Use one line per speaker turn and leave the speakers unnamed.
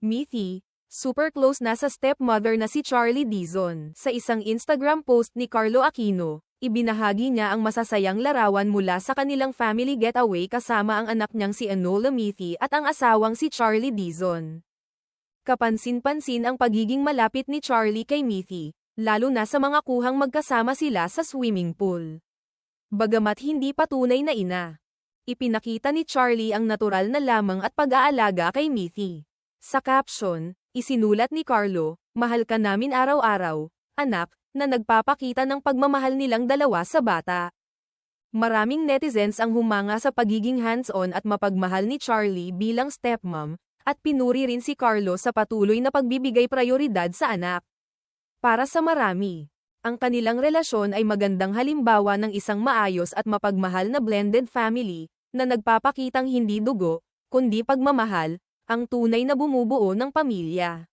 Mithi, super close na sa stepmother na si Charlie Dizon. Sa isang Instagram post ni Carlo Aquino, ibinahagi niya ang masasayang larawan mula sa kanilang family getaway kasama ang anak niyang si Enola Mithi at ang asawang si Charlie Dizon. Kapansin-pansin ang pagiging malapit ni Charlie kay Mithi, lalo na sa mga kuhang magkasama sila sa swimming pool. Bagamat hindi patunay na ina, ipinakita ni Charlie ang natural na lamang at pag-aalaga kay Mithi. Sa caption, isinulat ni Carlo, "Mahal ka namin araw-araw, anak," na nagpapakita ng pagmamahal nilang dalawa sa bata. Maraming netizens ang humanga sa pagiging hands-on at mapagmahal ni Charlie bilang stepmom, at pinuri rin si Carlo sa patuloy na pagbibigay prioridad sa anak. Para sa marami, ang kanilang relasyon ay magandang halimbawa ng isang maayos at mapagmahal na blended family, na nagpapakitang hindi dugo, kundi pagmamahal, ang tunay na bumubuo ng pamilya.